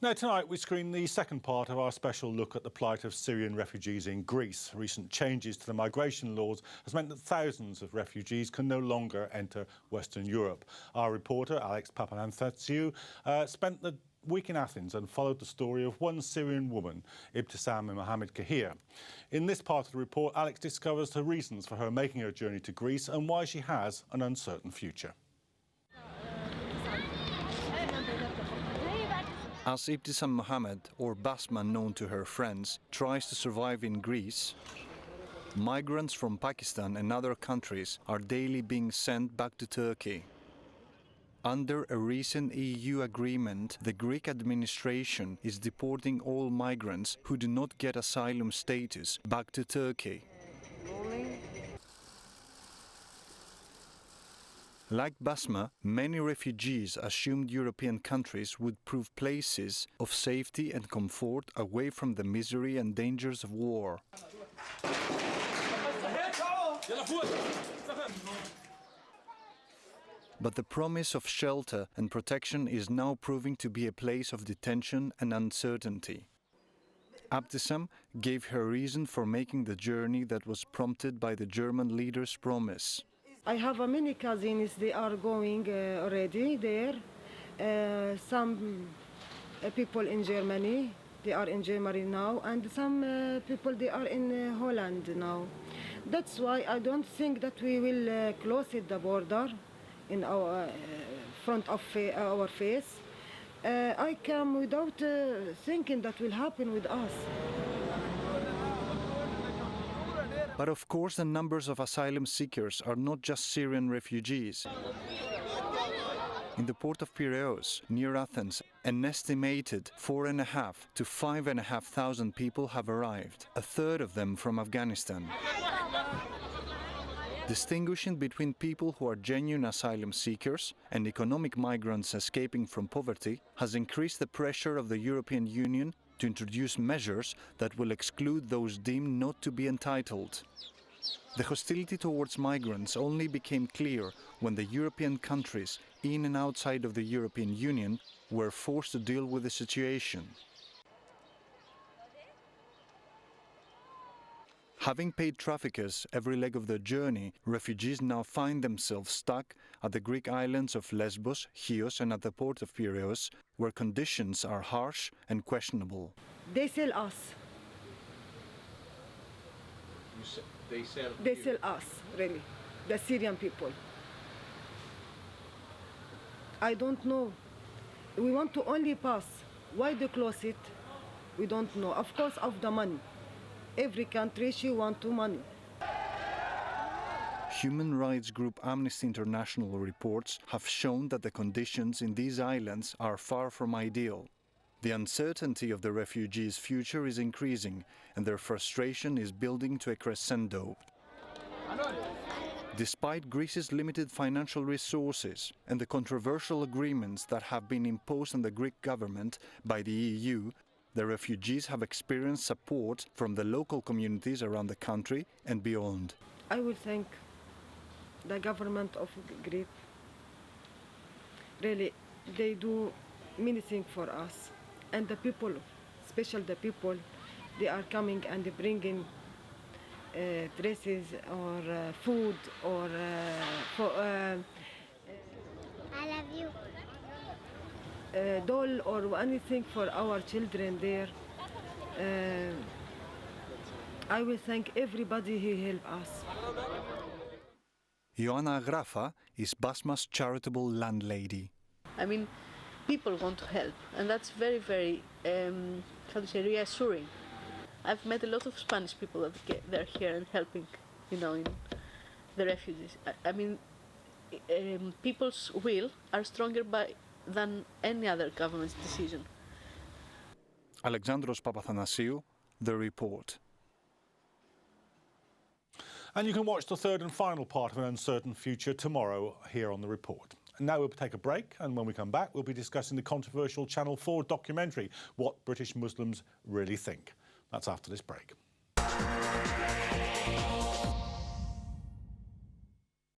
Now, tonight we screen the second part of our special look at the plight of Syrian refugees in Greece. Recent changes to the migration laws has meant that thousands of refugees can no longer enter Western Europe. Our reporter, Alexandros Papathanasiou, spent the week in Athens and followed the story of one Syrian woman, Ibtisam Mohammed Khair. In this part of the report, Alex discovers the reasons for her making her journey to Greece and why she has an uncertain future. As Ibtisam Mohammed, or Basma known to her friends, tries to survive in Greece, migrants from Pakistan and other countries are daily being sent back to Turkey. Under a recent EU agreement, the Greek administration is deporting all migrants who do not get asylum status back to Turkey. Like Basma, many refugees assumed European countries would prove places of safety and comfort away from the misery and dangers of war. But the promise of shelter and protection is now proving to be a place of detention and uncertainty. Ibtisam gave her reason for making the journey that was prompted by the German leader's promise. I have many cousins, they are going already there. Some people in Germany, they are in Germany now, and some people, they are in Holland now. That's why I don't think that we will close the border in our front of our face. I come without thinking that will happen with us. But of course the numbers of asylum seekers are not just Syrian refugees. In the port of Piraeus, near Athens, an estimated 4,500 to 5,500 people have arrived, a third of them from Afghanistan. Distinguishing between people who are genuine asylum seekers and economic migrants escaping from poverty has increased the pressure of the European Union to introduce measures that will exclude those deemed not to be entitled. The hostility towards migrants only became clear when the European countries in and outside of the European Union were forced to deal with the situation. Having paid traffickers every leg of their journey, refugees now find themselves stuck at the Greek islands of Lesbos, Chios and at the port of Piraeus, where conditions are harsh and questionable. They sell us. They sell us, really, the Syrian people. I don't know. We want to only pass. Why they close it? We don't know. Of course, of the money. Every country, she wants money. Human rights group Amnesty International reports have shown that the conditions in these islands are far from ideal. The uncertainty of the refugees' future is increasing, and their frustration is building to a crescendo. Despite Greece's limited financial resources and the controversial agreements that have been imposed on the Greek government by the EU, the refugees have experienced support from the local communities around the country and beyond. I will thank the government of Greece. Really, they do many things for us. And the people, especially the people, they are coming and bringing dresses or food or I love you. Doll or anything for our children there. I will thank everybody who helped us. Ioanna Agrafa is Basma's charitable landlady. I mean, people want to help, and that's very, very, reassuring. I've met a lot of Spanish people that they're here and helping, in the refugees. I mean, people's will are stronger than any other government's decision. Alexandros Papathanasiou, The Report. And you can watch the third and final part of An Uncertain Future tomorrow here on The Report. And now we'll take a break, and when we come back, we'll be discussing the controversial Channel 4 documentary, What British Muslims Really Think. That's after this break.